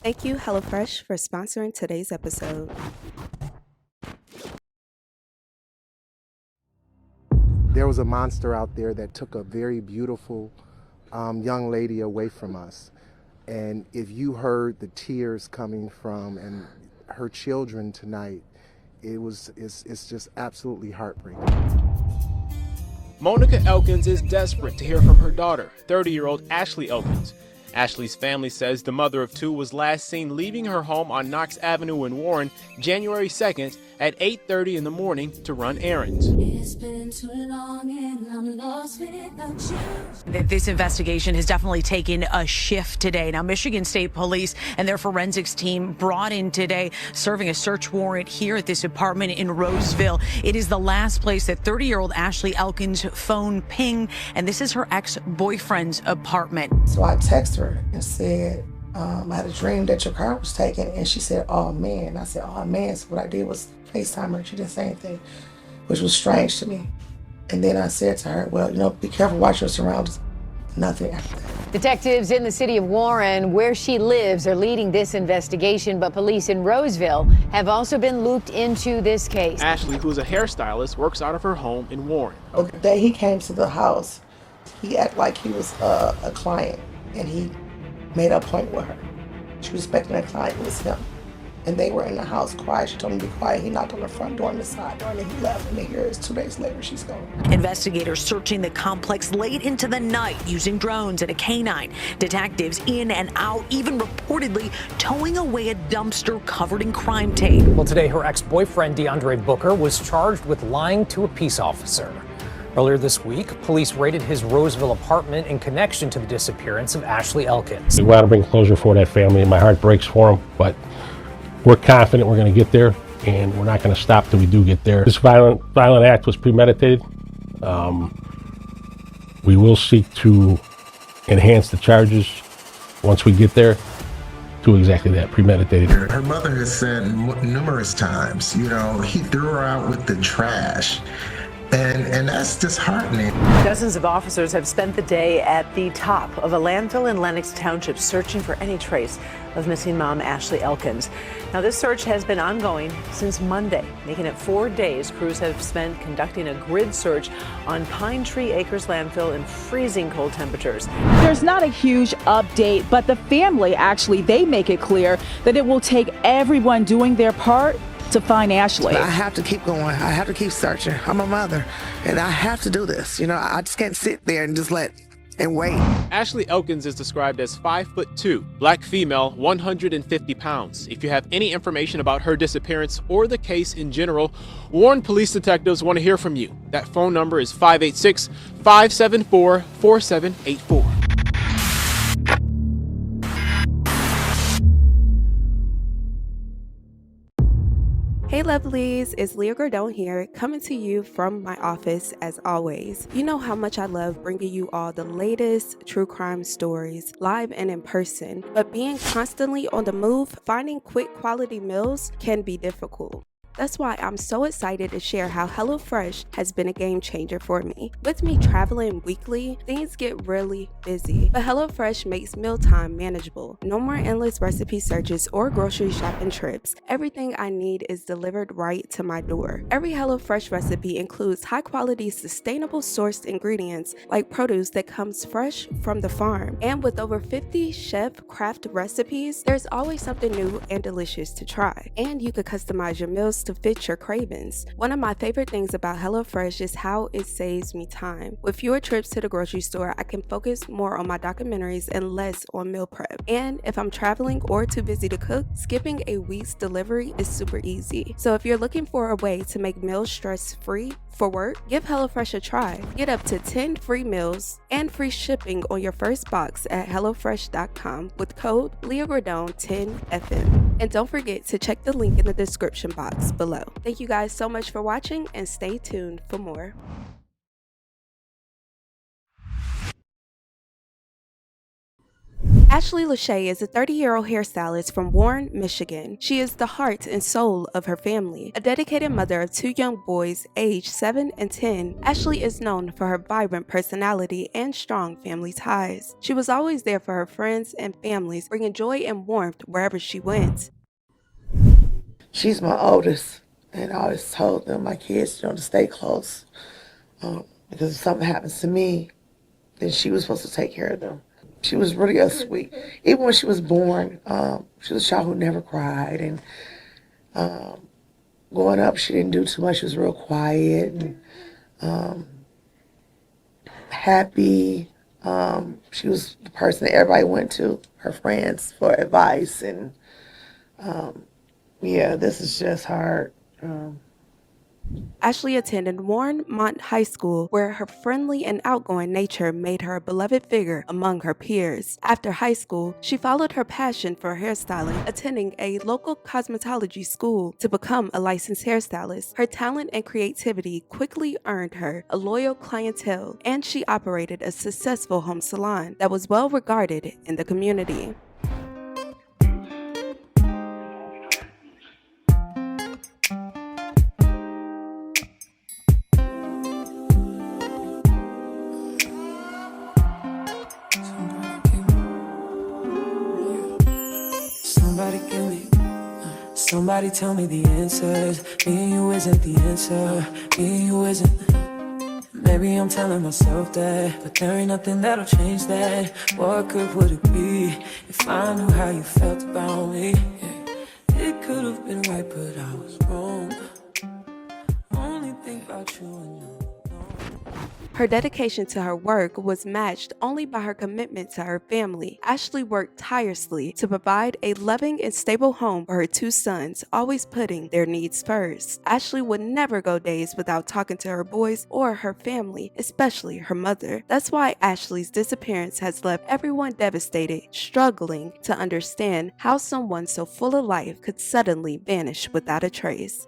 Thank you, Hellofresh, for sponsoring today's episode. There was a monster out there that took a very beautiful young lady away from us. And if you heard the tears coming from and her children tonight, it's just absolutely heartbreaking. Monika Elkins is desperate to hear from her daughter, 30-year-old Ashley Elkins. Ashley's family says the mother of two was last seen leaving her home on Knox Avenue in Warren January 2nd at 8:30 in the morning to run errands. It's been too long and I'm lost without you. This investigation has definitely taken a shift today. Now, Michigan State Police and their forensics team brought in today, serving a search warrant here at this apartment in Roseville. It is the last place that 30-year-old Ashley Elkins' phone pinged, and this is her ex-boyfriend's apartment. So I texted her and said, I had a dream that your car was taken, and she said, oh man. I said, oh man. So what I did was FaceTime her. She didn't say anything, which was strange to me. And then I said to her, well, be careful, watch your surroundings. Nothing after that. Detectives in the city of Warren, where she lives, are leading this investigation, but police in Roseville have also been looped into this case. Ashley, who's a hairstylist, works out of her home in Warren. The day he came to the house, he acted like he was a client, and he made an appointment with her. She was expecting a client, it was him. And they were in the house quiet. She told him to be quiet. He knocked on the front door and the side door, and then he left. And here is 2 days later, she's gone. Investigators searching the complex late into the night using drones and a canine. Detectives in and out, even reportedly towing away a dumpster covered in crime tape. Well, today her ex-boyfriend DeAndre Booker was charged with lying to a peace officer. Earlier this week, police raided his Roseville apartment in connection to the disappearance of Ashley Elkins. We want to bring closure for that family, and my heart breaks for them, but we're confident we're going to get there, and we're not going to stop till we do get there. This violent act was premeditated. We will seek to enhance the charges once we get there to exactly that, premeditated. Her mother has said numerous times, he threw her out with the trash. And that's disheartening. Dozens of officers have spent the day at the top of a landfill in Lenox Township searching for any trace of missing mom Ashley Elkins. Now, this search has been ongoing since Monday, making it 4 days. Crews have spent conducting a grid search on Pine Tree Acres landfill in freezing cold temperatures. There's not a huge update, but the family they make it clear that it will take everyone doing their part to find Ashley. I have to keep going. I have to keep searching. I'm a mother, and I have to do this. I just can't sit there and just wait. Ashley Elkins is described as 5'2", black female, 150 pounds. If you have any information about her disappearance or the case in general, Warren police detectives want to hear from you. That phone number is 586-574-4784. Hey lovelies, it's Leah Gordone here, coming to you from my office as always. You know how much I love bringing you all the latest true crime stories live and in person, but being constantly on the move, finding quick quality meals can be difficult. That's why I'm so excited to share how Hellofresh has been a game changer for me. With me traveling weekly, things get really busy, but Hellofresh makes mealtime manageable. No more endless recipe searches or grocery shopping trips. Everything I need is delivered right to my door. Every Hellofresh recipe includes high-quality, sustainable sourced ingredients like produce that comes fresh from the farm. And with over 50 chef-craft recipes, there's always something new and delicious to try. And you could customize your meals to fit your cravings. One of my favorite things about HelloFresh is how it saves me time. With fewer trips to the grocery store, I can focus more on my documentaries and less on meal prep. And if I'm traveling or too busy to cook, skipping a week's delivery is super easy. So if you're looking for a way to make meals stress-free for work, give HelloFresh a try. Get up to 10 free meals and free shipping on your first box at hellofresh.com with code LeahGordone10FM. And don't forget to check the link in the description box below. Thank you guys so much for watching, and stay tuned for more. Ashley Lachey is a 30-year-old hairstylist from Warren, Michigan. She is the heart and soul of her family. A dedicated mother of 2 young boys aged 7 and 10, Ashley is known for her vibrant personality and strong family ties. She was always there for her friends and families, bringing joy and warmth wherever she went. She's my oldest, and I always told them, my kids, to stay close. Because if something happens to me, then she was supposed to take care of them. She was really a sweet, even when she was born, she was a child who never cried. And growing up, she didn't do too much. She was real quiet and happy. She was the person that everybody went to, her friends, for advice. And yeah, this is just hard. Ashley attended Warren Mont High School, where her friendly and outgoing nature made her a beloved figure among her peers. After high school, she followed her passion for hairstyling, attending a local cosmetology school to become a licensed hairstylist. Her talent and creativity quickly earned her a loyal clientele, and she operated a successful home salon that was well regarded in the community. Somebody tell me the answers. Me and you isn't the answer. Me and you isn't. Maybe I'm telling myself that, but there ain't nothing that'll change that. What good would it be if I knew how you felt about me? Yeah. It could have been right, but I was wrong. Only think about you and you. Her dedication to her work was matched only by her commitment to her family. Ashley worked tirelessly to provide a loving and stable home for her 2 sons, always putting their needs first. Ashley would never go days without talking to her boys or her family, especially her mother. That's why Ashley's disappearance has left everyone devastated, struggling to understand how someone so full of life could suddenly vanish without a trace.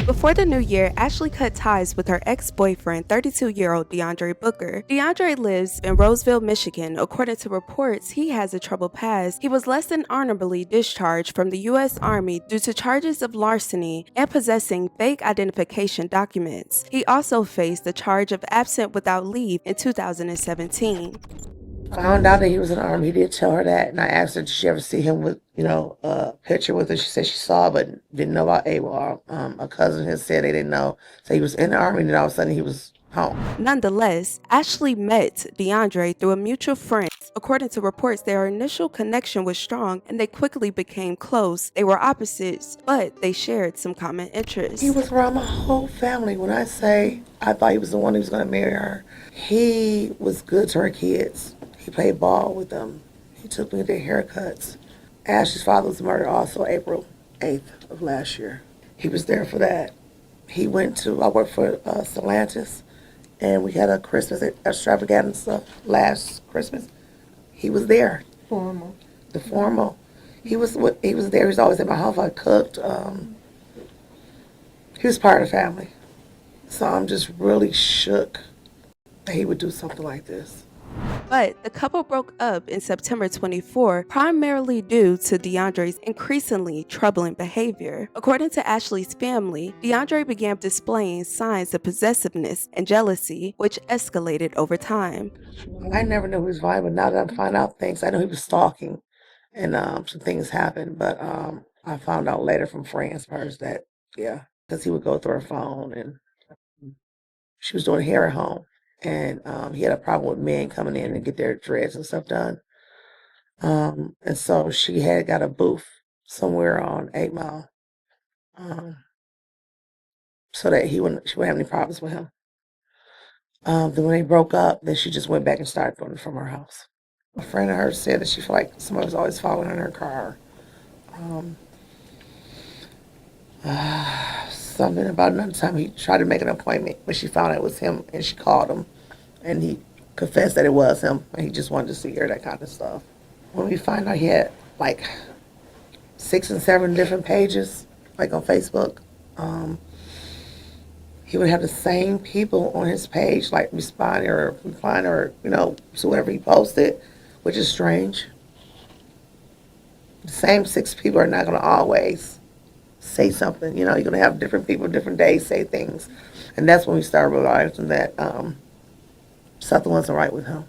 Before the new year, Ashley cut ties with her ex-boyfriend, 32-year-old DeAndre Booker. DeAndre lives in Roseville, Michigan. According to reports, he has a troubled past. He was less than honorably discharged from the U.S. Army due to charges of larceny and possessing fake identification documents. He also faced the charge of absent without leave in 2017. Found out that he was in the Army. He did tell her that, and I asked her, did she ever see him with, a picture with her? She said she saw, but didn't know about AWOL. A cousin had said they didn't know. So he was in the Army, and then all of a sudden he was home. Nonetheless, Ashley met DeAndre through a mutual friend. According to reports, their initial connection was strong, and they quickly became close. They were opposites, but they shared some common interests. He was around my whole family. When I say I thought he was the one who was going to marry her, he was good to her kids. He played ball with them. He took me to their haircuts. Ashley's father was murdered also April 8th of last year. He was there for that. He went to, I worked for Stellantis, and we had a Christmas extravaganza last Christmas. He was there. Formal. The formal. He was there. He was always at my house. I cooked. He was part of the family. So I'm just really shook that he would do something like this. But the couple broke up in September 24, primarily due to DeAndre's increasingly troubling behavior. According to Ashley's family, DeAndre began displaying signs of possessiveness and jealousy, which escalated over time. I never knew he was violent, but now that I find out things, I know he was stalking, and some things happened, but I found out later from friends first that, yeah, because he would go through her phone, and she was doing hair at home. And he had a problem with men coming in and get their dreads and stuff done. And so she had got a booth somewhere on 8 Mile, so that she wouldn't have any problems with him. Then when they broke up, then she just went back and started doing it from her house. A friend of hers said that she felt like somebody was always following her in her car. Something about another time he tried to make an appointment, but she found out it was him, and she called him, and he confessed that it was him, and he just wanted to see her, that kind of stuff. When we found out he had, 6 and 7 different pages, like on Facebook. He would have the same people on his page, like responding or replying or, to whatever he posted, which is strange. The same 6 people are not going to always say something. You're going to have different people, different days say things. And that's when we started realizing that something wasn't right with him.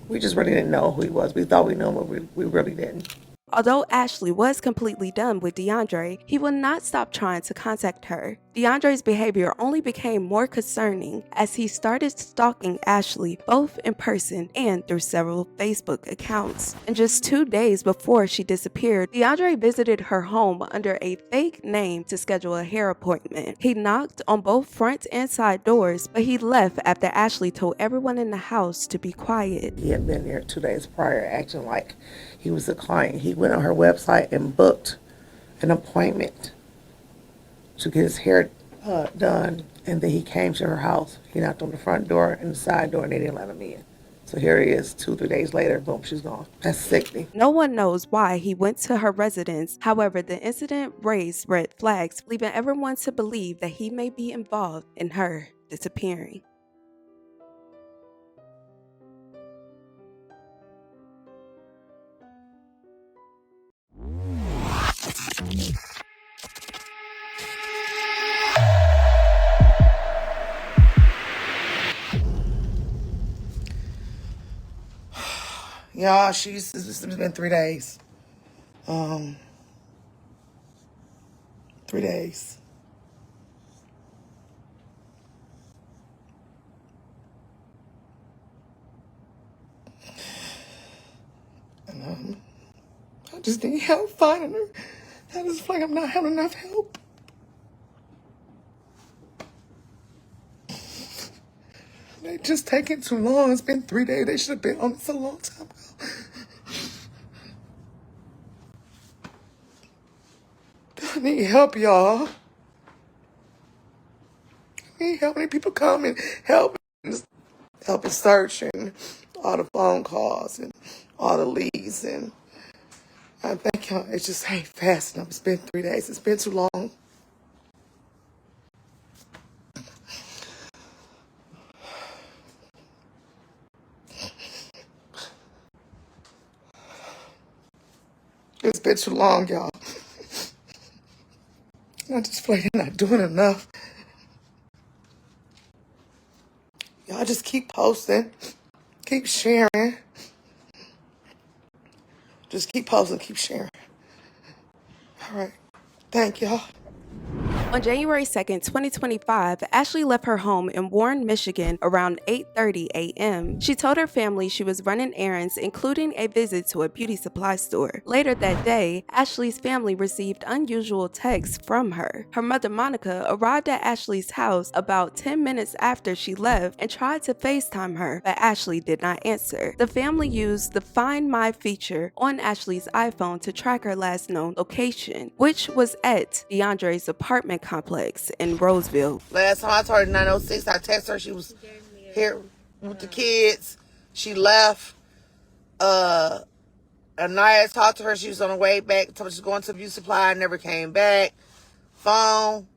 We just really didn't know who he was. We thought we knew him, but we really didn't. Although Ashley was completely done with DeAndre, he would not stop trying to contact her. DeAndre's behavior only became more concerning as he started stalking Ashley both in person and through several Facebook accounts. And just 2 days before she disappeared, DeAndre visited her home under a fake name to schedule a hair appointment. He knocked on both front and side doors, but he left after Ashley told everyone in the house to be quiet. He had been there 2 days prior acting like he was a client. He went on her website and booked an appointment to get his hair done, and then he came to her house. He knocked on the front door and the side door, and they didn't let him in. So here he is 2-3 days later, boom, she's gone. That's sickening. No one knows why he went to her residence. However, the incident raised red flags, leaving everyone to believe that he may be involved in her disappearing. Y'all, it's been 3 days. 3 days. And I just need help finding her. I just feel like I'm not having enough help. They just taking too long. It's been 3 days. They should have been on this a long time ago. I need help, y'all. I need help. I need people come and help and search and all the phone calls and all the leads. And I think y'all, it just ain't fast enough. It's been 3 days. It's been too long. It's been too long, y'all. I just feel like you're not doing enough. Y'all just keep posting. Keep sharing. Just keep posting, keep sharing. All right. Thank y'all. On January 2nd, 2025, Ashley left her home in Warren, Michigan around 8:30 a.m. She told her family she was running errands, including a visit to a beauty supply store. Later that day, Ashley's family received unusual texts from her. Her mother, Monika, arrived at Ashley's house about 10 minutes after she left and tried to FaceTime her, but Ashley did not answer. The family used the Find My feature on Ashley's iPhone to track her last known location, which was at DeAndre's apartment complex in Roseville. Last time I told her 9:06, I texted her. She was here with the kids. She left. Anaya talked to her. She was on her way back. Told her she was going to beauty supply. Never came back. Phone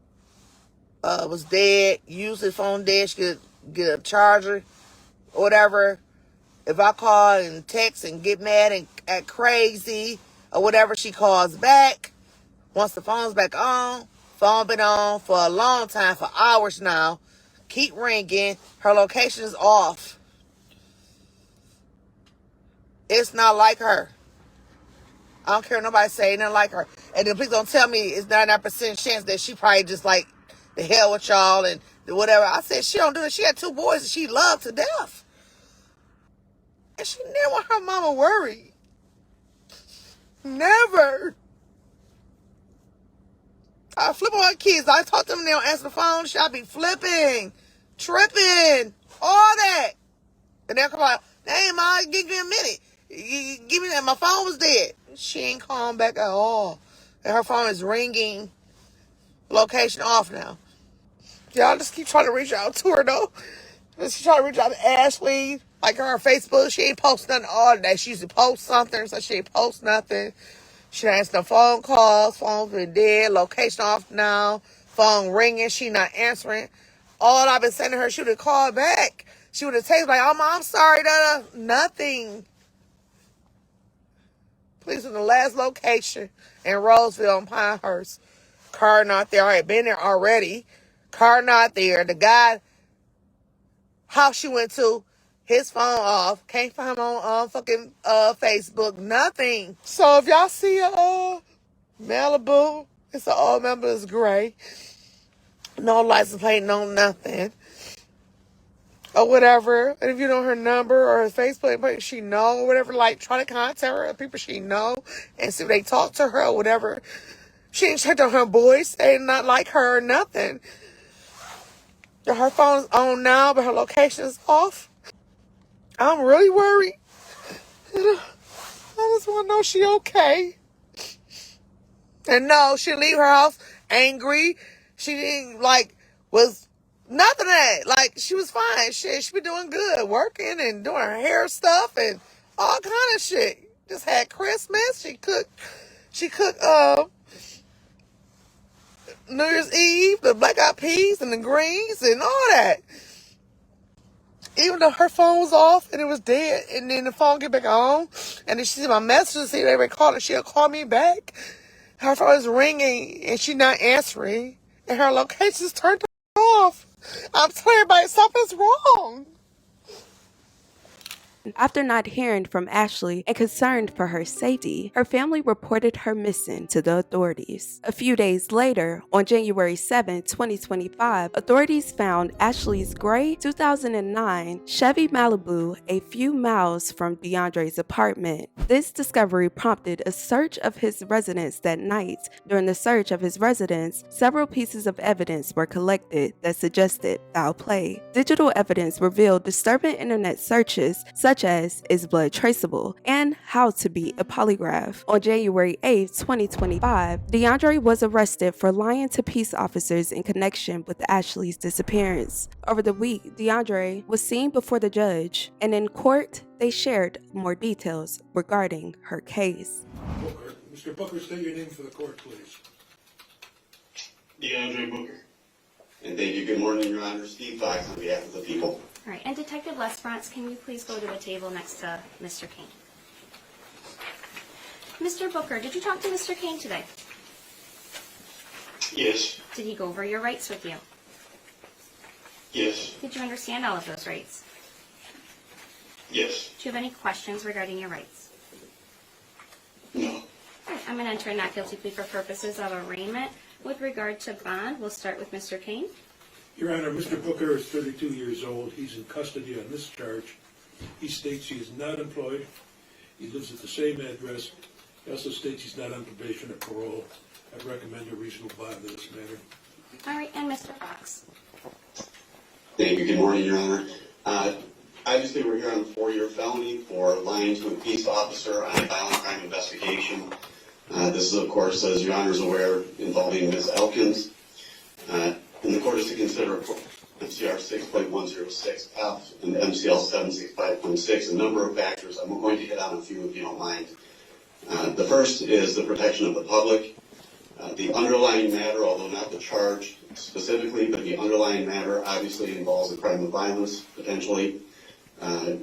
was dead. Usually phone dead. She could get a charger or whatever. If I call and text and get mad and act crazy or whatever, she calls back. Once the phone's back on, phone been on for a long time, for hours now. Keep ringing. Her location is off. It's not like her. I don't care what nobody say, nothing like her. And then please don't tell me it's 99% chance that she probably just like the hell with y'all and whatever. I said she don't do it. She had 2 boys that she loved to death. And she never want her mama worried. Never. I flip on her kids. I talk to them, they don't answer the phone. She'll be flipping, tripping, all that. And they'll come out, hey, Ma, give me a minute. Give me that. My phone was dead. She ain't calling back at all. And her phone is ringing. Location off now. Y'all just keep trying to reach out to her, though. She trying to reach out to Ashley. Like her on Facebook, she ain't post nothing all day. She used to post something, so she ain't post nothing. She not answering the phone calls. Phone's been dead. Location off now. Phone ringing. She not answering. All I've been sending her, she would have called back. She would have texted like, "Oh, Mom, I'm sorry." Nothing. Please, in the last location in Roseville and Pinehurst. Car not there. I had been there already. Car not there. The guy, house she went to, his phone off. Can't find him on fucking Facebook. Nothing. So if y'all see a Malibu, it's an old member, it's gray. No license plate, no nothing. Or whatever. And if you know her number or her Facebook, she know or whatever, like try to contact her, people she know, and see if they talk to her or whatever. She ain't checked on her boys. They not like her or nothing. Her phone is on now, but her location is off. I'm really worried. I just want to know she okay. And no, she leave her house angry. She didn't, was nothing of that. She was fine. She been doing good, working and doing her hair stuff and all kind of shit. Just had Christmas. She cooked New Year's Eve, the black eyed peas and the greens and all that. Even though her phone was off and it was dead, and then the phone get back on, and then she see my messages, see they call her, she'll call me back. Her phone is ringing and she not answering, and her location's turned off. I'm telling everybody something's wrong. After not hearing from Ashley and concerned for her safety, her family reported her missing to the authorities. A few days later, on January 7, 2025, authorities found Ashley's gray 2009 Chevy Malibu a few miles from DeAndre's apartment. This discovery prompted a search of his residence that night. During the search of his residence, several pieces of evidence were collected that suggested foul play. Digital evidence revealed disturbing internet searches such as is blood traceable and how to beat a polygraph. On January 8, 2025, DeAndre was arrested for lying to peace officers in connection with Ashley's disappearance. Over the week, DeAndre was seen before the judge, and in court, they shared more details regarding her case. Booker. Mr. Booker, state your name for the court, please. DeAndre Booker. And thank you. Good morning, Your Honor. Steve Fox on behalf of the people. All right, and Detective Lesbrance, can you please go to the table next to Mr. Kane? Mr. Booker, did you talk to Mr. Kane today? Yes. Did he go over your rights with you? Yes. Did you understand all of those rights? Yes. Do you have any questions regarding your rights? No. All right, I'm going to enter a not guilty plea for purposes of arraignment. With regard to bond, we'll start with Mr. Kane. Your Honor, Mr. Booker is 32 years old. He's in custody on this charge. He states he is not employed. He lives at the same address. He also states he's not on probation or parole. I recommend a reasonable bond in this matter. All right, and Mr. Fox. Thank you. Good morning, Your Honor. Obviously, we're here on a 4-year felony for lying to a peace officer on a violent crime investigation. This is, of course, as Your Honor is aware, involving Ms. Elkins. And the court is to consider MCR 6.106F and MCL 765.6, a number of factors. I'm going to hit on a few if you don't mind. The first is the protection of the public. The underlying matter, although not the charge specifically, but the underlying matter obviously involves a crime of violence, potentially.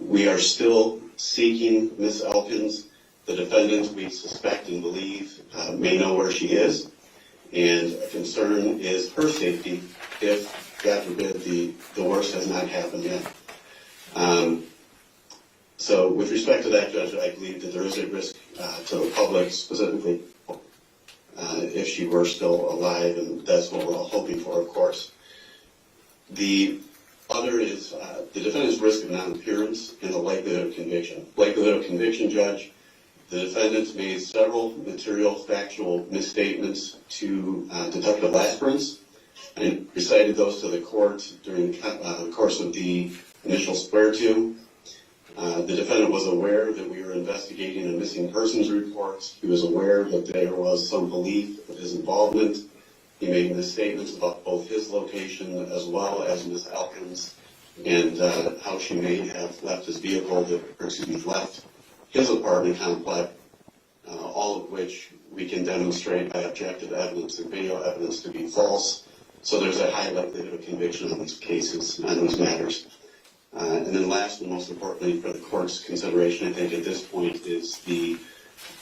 We are still seeking Ms. Elkins. The defendant, we suspect and believe, may know where she is. And a concern is her safety if, God forbid, the worst has not happened yet. So with respect to that, Judge, I believe that there is a risk to the public, specifically if she were still alive, and that's what we're all hoping for, of course. The other is the defendant's risk of non-appearance and the likelihood of conviction. Likelihood of conviction, Judge. The defendant made several material factual misstatements to Detective Lesbrance and recited those to the court during the course of the initial swear-to. The defendant was aware that we were investigating a missing persons report. He was aware that there was some belief of his involvement. He made misstatements about both his location as well as Ms. Elkins and how she may have left his vehicle, left his apartment complex all of which we can demonstrate by objective evidence and video evidence to be false. So there's a high likelihood of conviction on these cases, on these matters. And then last and most importantly for the court's consideration, I think at this point, is the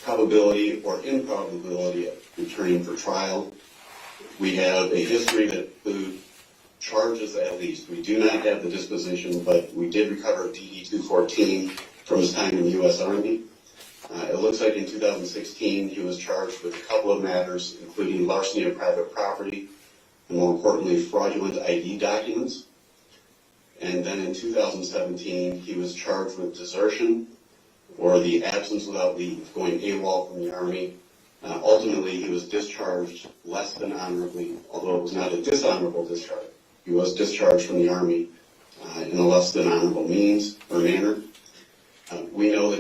probability or improbability of returning for trial. We have a history that includes charges at least. We do not have the disposition, but we did recover DD-214 from his time in the U.S. Army. It looks like in 2016 he was charged with a couple of matters, including larceny of private property, and more importantly, fraudulent ID documents. And then in 2017, he was charged with desertion or the absence without leave, going AWOL from the Army. Ultimately, he was discharged less than honorably, although it was not a dishonorable discharge. He was discharged from the Army in a less than honorable means or manner. We know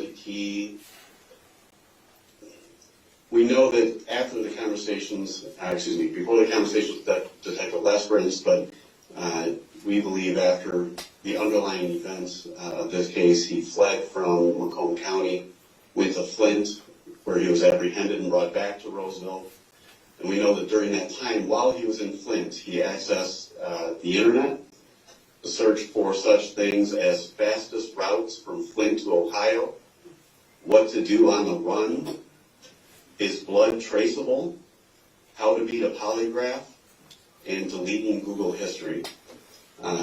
that after the conversations, before the conversations with Detective Lesperance, but we believe after the underlying events of this case, he fled from Macomb County, went to Flint, where he was apprehended and brought back to Roseville. And we know that during that time, while he was in Flint, he accessed the internet to search for such things as fastest routes from Flint to Ohio, what to do on the run, is blood traceable, how to beat a polygraph, and deleting Google history.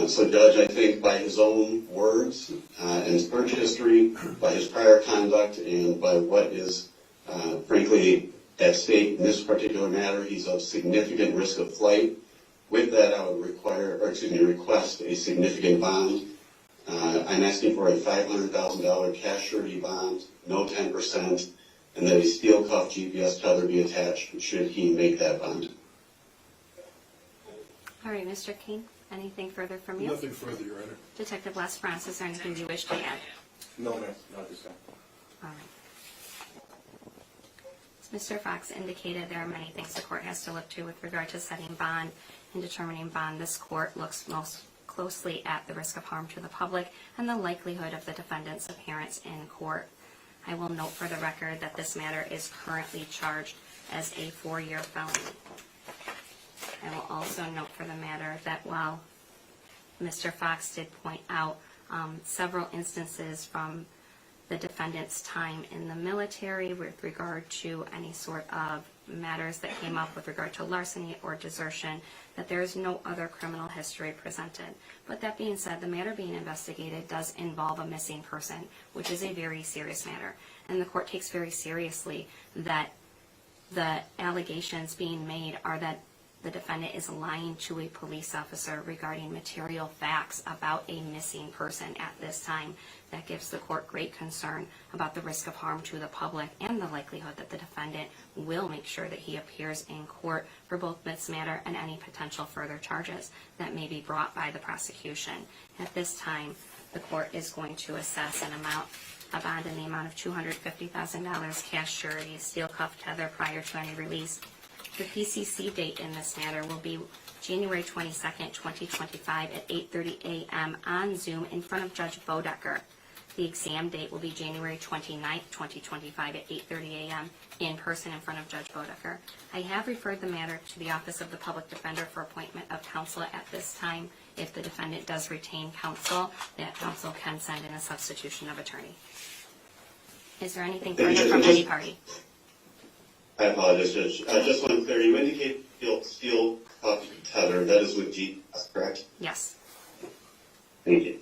So Judge, I think by his own words and search history, by his prior conduct, and by what is frankly at stake in this particular matter, he's of significant risk of flight. With that, I would request a significant bond. I'm asking for a $500,000 cash surety bond, no 10%, and that a steel cuff GPS tether be attached should he make that bond. All right, Mr. King, anything further from you? Nothing further, Your Honor. Detective Lesperance, is there anything you wish to add? No, ma'am, not this time. All right. As Mr. Fox indicated, there are many things the court has to look to with regard to setting bond and determining bond. This court looks most closely at the risk of harm to the public and the likelihood of the defendant's appearance in court. I will note for the record that this matter is currently charged as a 4-year felony. I will also note for the matter that while Mr. Fox did point out several instances from the defendant's time in the military with regard to any sort of matters that came up with regard to larceny or desertion, that there is no other criminal history presented. But that being said, the matter being investigated does involve a missing person, which is a very serious matter. And the court takes very seriously that the allegations being made are that the defendant is lying to a police officer regarding material facts about a missing person at this time. That gives the court great concern about the risk of harm to the public and the likelihood that the defendant will make sure that he appears in court for both this matter and any potential further charges that may be brought by the prosecution. At this time, the court is going to assess a bond in the amount of $250,000 cash surety, steel cuff tether prior to any release. The PCC date in this matter will be January 22nd, 2025 at 8:30 a.m. on Zoom in front of Judge Bodecker. The exam date will be January 29th, 2025 at 8:30 a.m. in person in front of Judge Bodecker. I have referred the matter to the Office of the Public Defender for appointment of counsel at this time. If the defendant does retain counsel, that counsel can send in a substitution of attorney. Is there anything further from any party? I apologize, Judge. Just one clarity. You indicate steel cuff tether. That is with G, correct? Yes. Thank you.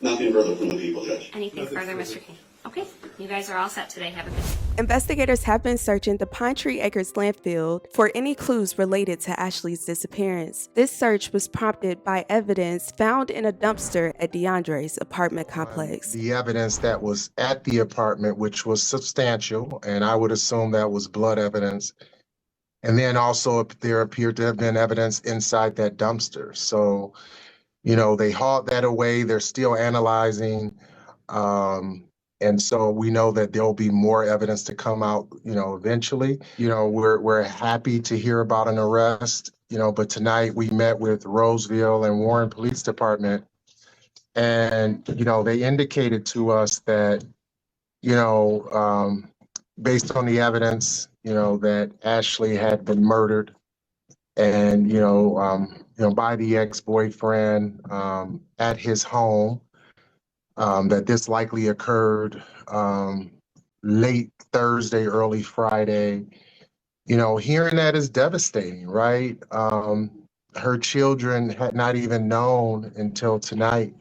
Nothing further from the people, Judge. Anything further, Mr. King? Okay. You guys are all set today. Have a good day. Investigators have been searching the Pine Tree Acres landfill for any clues related to Ashley's disappearance. This search was prompted by evidence found in a dumpster at DeAndre's apartment complex. The evidence that was at the apartment, which was substantial, and I would assume that was blood evidence. And then also there appeared to have been evidence inside that dumpster. So, you know, they hauled that away. They're still analyzing. And so we know that there'll be more evidence to come out, you know, eventually. You know, we're happy to hear about an arrest, you know, but tonight we met with Roseville and Warren Police Department, And, they indicated to us that, based on the evidence, that Ashley had been murdered and, by the ex-boyfriend at his home, that this likely occurred late Thursday, early Friday. Hearing that is devastating, right? Her children had not even known until tonight.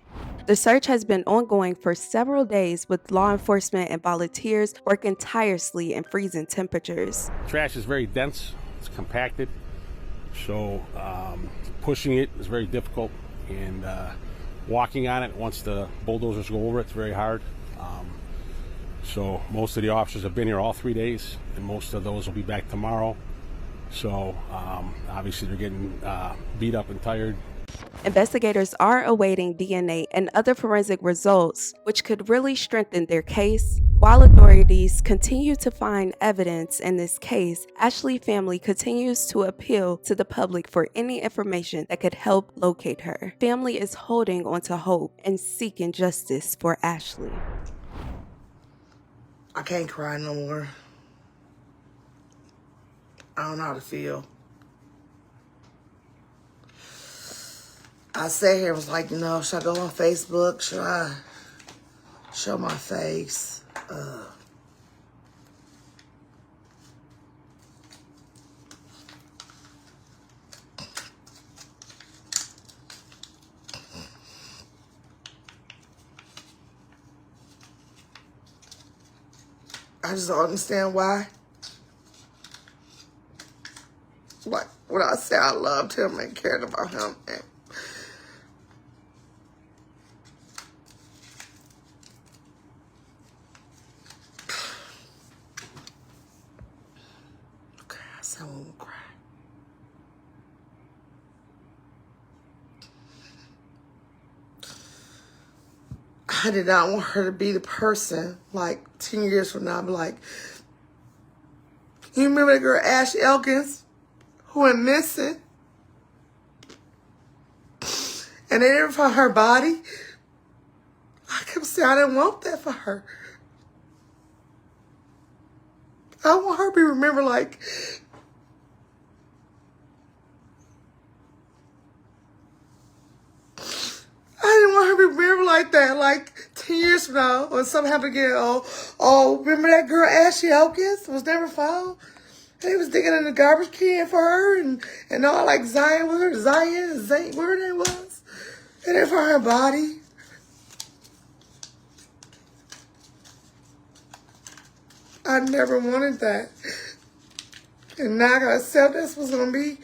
The search has been ongoing for several days with law enforcement and volunteers working tirelessly in freezing temperatures. Trash is very dense, it's compacted, so pushing it is very difficult, and walking on it once the bulldozers go over it's very hard. So most of the officers have been here all 3 days, and most of those will be back tomorrow. So obviously they're getting beat up and tired. Investigators are awaiting DNA and other forensic results, which could really strengthen their case. While authorities continue to find evidence in this case, Ashley family continues to appeal to the public for any information that could help locate her. Family is holding on to hope and seeking justice for Ashley. I can't cry no more. I don't know how to feel. I sat here and was like, should I go on Facebook? Should I show my face? I just don't understand why. Like, when I say I loved him and cared about him, and okay, I said I won't cry. I did not want her to be the person, like, 10 years from now, I'll be like, you remember that girl Ashley Elkins, who went missing? And they never found her body? I kept saying I didn't want that for her. I want her to be remembered like, I didn't want her to be remembered like that, like 10 years from now, when something happened again. Oh, remember that girl Ashley Elkins was never found? They was digging in the garbage can for her and all, like Zion, whatever her name was. They didn't find her body. I never wanted that. And now I gotta accept that's what's gonna be.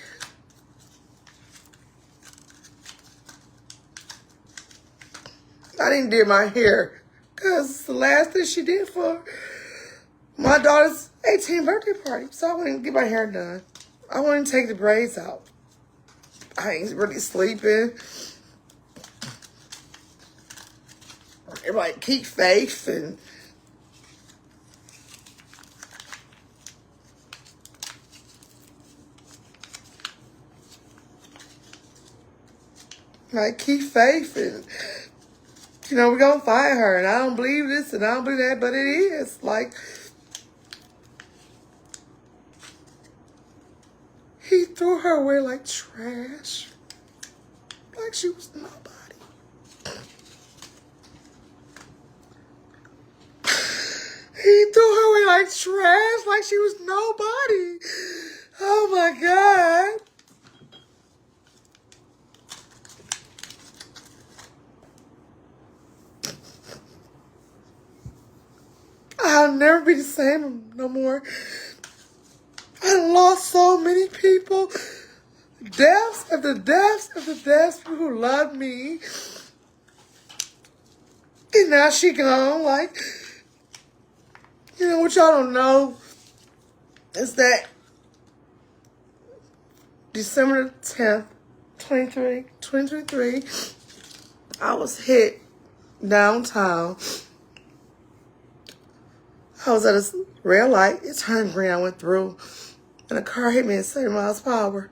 I didn't do my hair because it's the last thing she did for my daughter's 18th birthday party. So I wouldn't get my hair done. I wouldn't take the braids out. I ain't really sleeping. Everybody keep faith and like keep faith and we're gonna find her, and I don't believe this and I don't believe that, but it is. Like, he threw her away like trash. Like she was nobody. He threw her away like trash, like she was nobody. Oh my God. I'll never be the same no more. I lost so many people. Deaths after deaths after deaths, people who loved me. And now she gone. Like, what y'all don't know is that December 10th, 2023, I was hit downtown. I was at a red light. It turned green. I went through. And a car hit me at 70 miles per hour.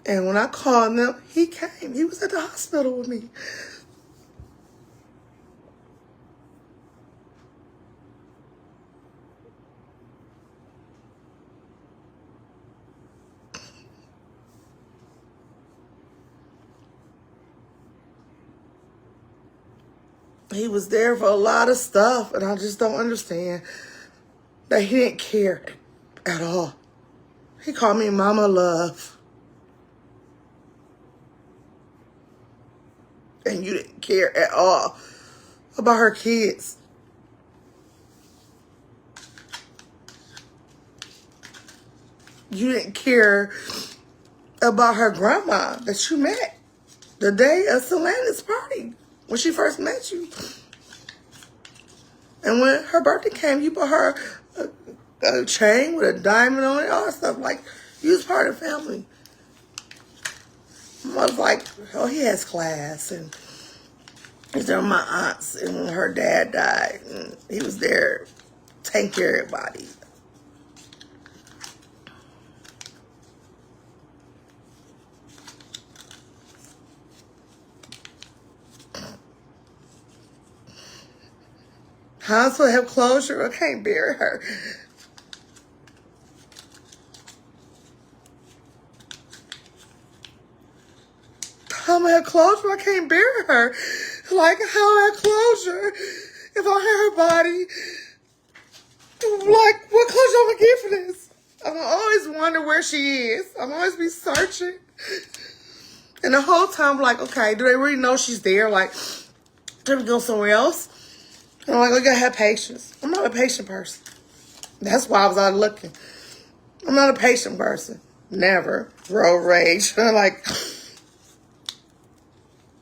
And when I called them, he came. He was at the hospital with me. He was there for a lot of stuff, and I just don't understand that he didn't care at all. He called me Mama Love. And you didn't care at all about her kids. You didn't care about her grandma that you met the day of Selena's party, when she first met you. And when her birthday came, you bought her a chain with a diamond on it, all that stuff. Like, you was part of the family. I was like, oh, he has class. And he's there with my aunts. And when her dad died, and he was there taking care of everybody. How am I supposed to have closure? I can't bury her. How am I have closure? I can't bury her. Like, how am I have closure if I have her body? Like, what closure am I get for this? I'm gonna always wonder where she is. I'm always be searching. And the whole time, like, okay, do they really know she's there? Like, can we go somewhere else? I'm like, we gotta have patience. I'm not a patient person. That's why I was out looking. I'm not a patient person. Never. Road rage. Like,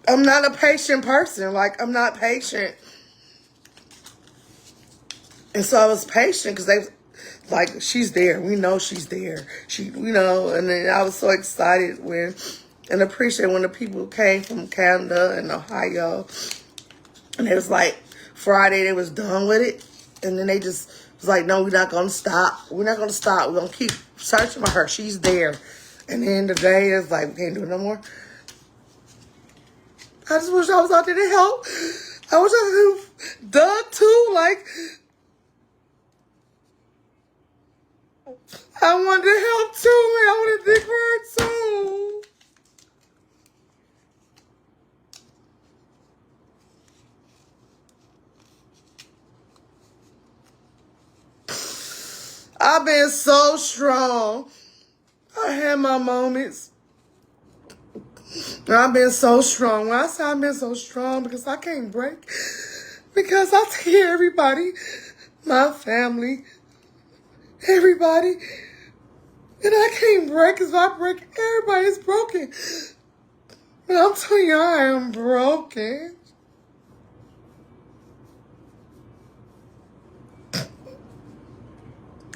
I'm not a patient person. Like, I'm not patient. And so I was patient because they, like, she's there. We know she's there. And then I was so excited when, and appreciate when the people came from Canada and Ohio. And it was like, Friday, they was done with it. And then they just was like, no, we're not going to stop. We're not going to stop. We're going to keep searching for her. She's there. And then the day is like, we can't do it no more. I just wish I was out there to help. I wish I could have dug too. Like, I wanted to help too. I wanted to dig for her too. I've been so strong. I had my moments. I've been so strong. When I say I've been so strong, because I can't break. Because I take care of everybody. My family. Everybody. And I can't break, because if I break, everybody's broken. And I'm telling you, I am broken.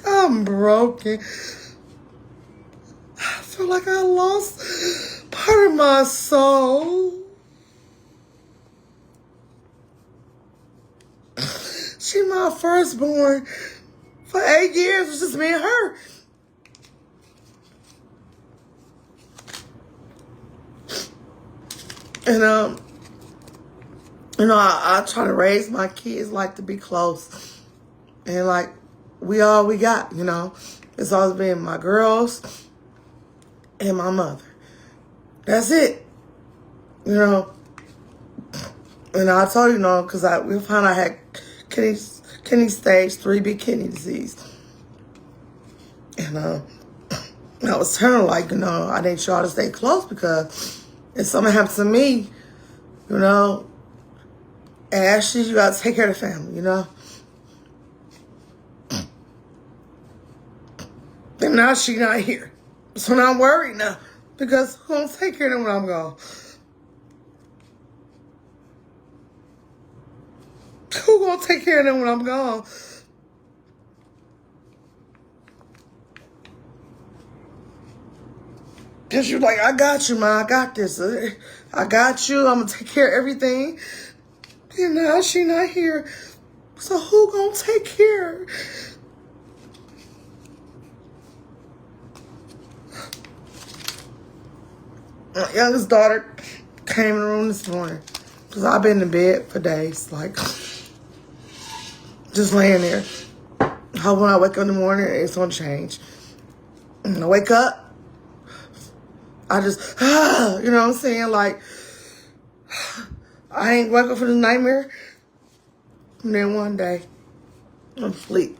I'm broken. I feel like I lost part of my soul. She my firstborn. For 8 years, it was just me and her. And, I try to raise my kids, like, to be close. And, like, we all we got, It's always been my girls and my mother. That's it. And I told you, because we found out I had kidney stage 3B kidney disease. And I was telling her, like, I need y'all to stay close, because if something happens to me, Ashley, you got to take care of the family, And now she's not here. So now I'm worried now. Because who gonna take care of them when I'm gone? Who gonna take care of them when I'm gone? Because you're like, I got you, man. I got this. I got you. I'm gonna take care of everything. And now she not here. So who gonna take care? My youngest daughter came in the room this morning because I've been in bed for days, like just laying there. Hope when I wake up in the morning, it's gonna change. And I wake up, I just, you know what I'm saying? Like, I ain't wake up from the nightmare. And then one day, I'm asleep.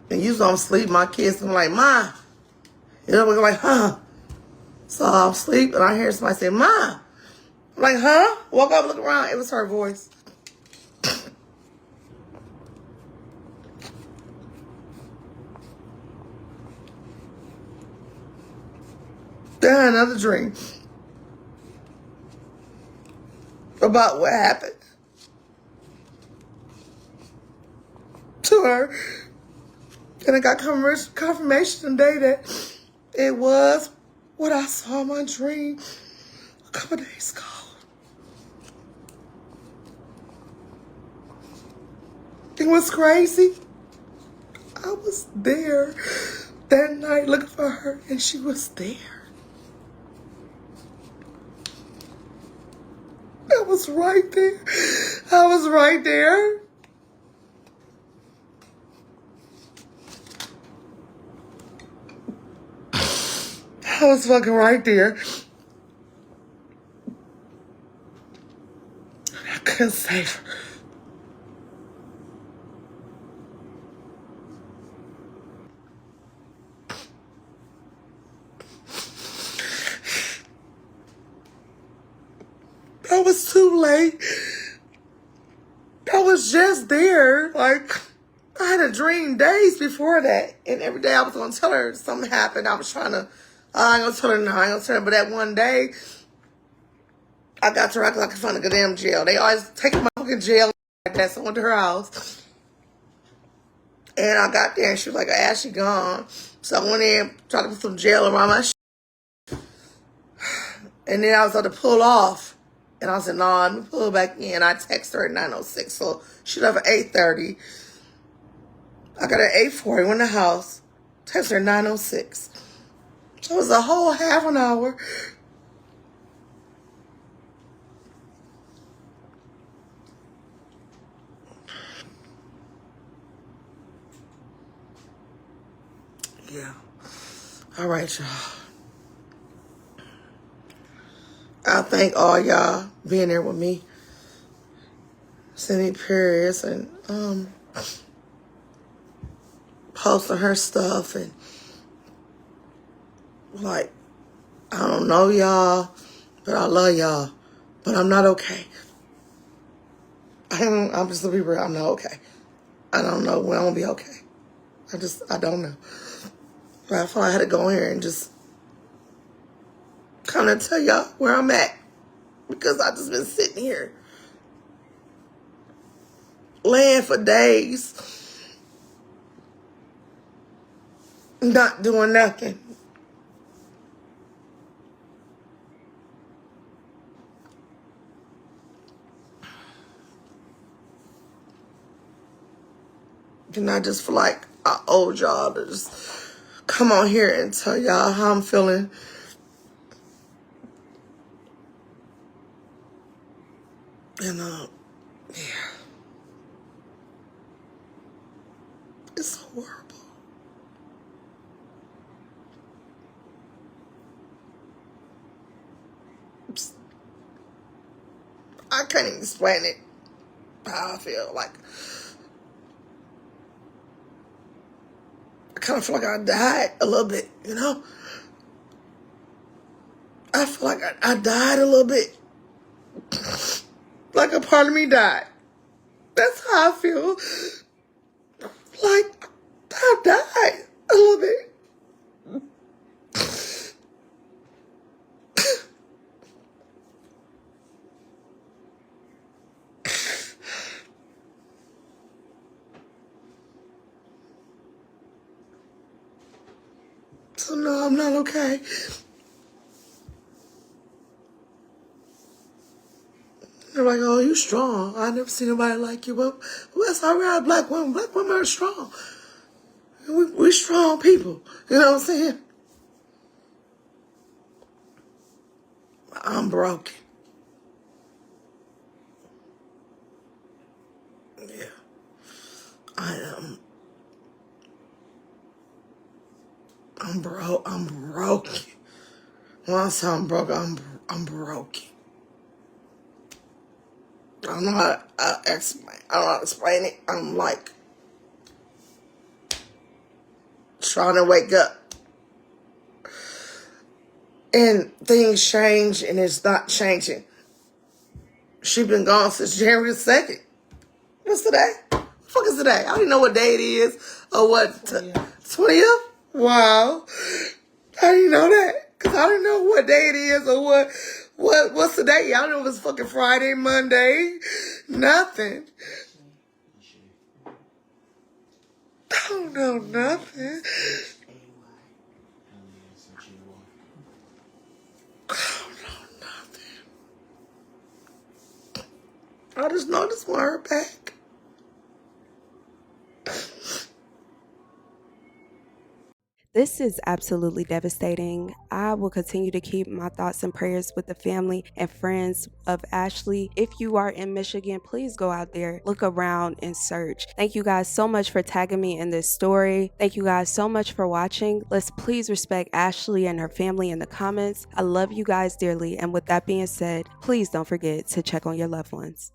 And usually I'm asleep, my kids, I'm like, Ma. You know, we're like, huh? So I'm asleep and I hear somebody say, Ma. I'm like, huh? Woke up, look around. It was her voice. Then another dream about what happened to her. And I got confirmation today that it was what I saw in my dream a couple days ago. It was crazy. I was there that night looking for her, and she was there. I was right there. I was right there. I was fucking right there. I couldn't save her. I was too late. I was just there. Like, I had a dream days before that. And every day I was going to tell her something happened. I was trying to, I ain't going to tell her no, I ain't going to tell her. But that one day, I got to her like in front of the damn jail. They always take my fucking jail like that. So I went to her house. And I got there and she was like, Ashley gone. So I went in, tried to put some gel around my shit. And then I was about to pull off. And I said, no, let me pull back in. I texted her at 9:06. So she left at 8:30. I got her at 8:40, went in the house. Texted her at 9:06. So it was a whole half an hour. Yeah. All right, y'all. I thank all y'all being there with me. Sending prayers and posting her stuff and like, I don't know y'all, but I love y'all. But I'm not okay. I'm just gonna be real, I'm not okay. I don't know when I'm gonna be okay. I don't know. But I feel like I had to go in here and just kind of tell y'all where I'm at. Because I just been sitting here laying for days, not doing nothing. And I just feel like I owed y'all to just come on here and tell y'all how I'm feeling. And, yeah. It's horrible. I can't even explain it, how I feel. Like, I kind of feel like I died a little bit, you know? I feel like I died a little bit. Like a part of me died. That's how I feel. Like I died a little bit. So no, I'm not okay. They're like, oh, you strong. I never seen nobody like you. But that's all right, black women. Black women are strong. We strong people. You know what I'm saying? I'm broken. Yeah. I am. I'm broken. When I say I'm broken, I'm broken. I don't know how to explain. I don't know how to explain it. I'm like trying to wake up. And things change and it's not changing. She been gone since January 2nd. What's today? What the fuck is today? I don't even know what day it is or what. 20th? Wow. How do you know that? Because I don't know what day it is or what's the day. I don't know if it's fucking Friday, Monday. Nothing. I don't know nothing. I just know this want her back. This is absolutely devastating. I will continue to keep my thoughts and prayers with the family and friends of Ashley. If you are in Michigan, please go out there, look around and search. Thank you guys so much for tagging me in this story. Thank you guys so much for watching. Let's please respect Ashley and her family in the comments. I love you guys dearly. And with that being said, please don't forget to check on your loved ones.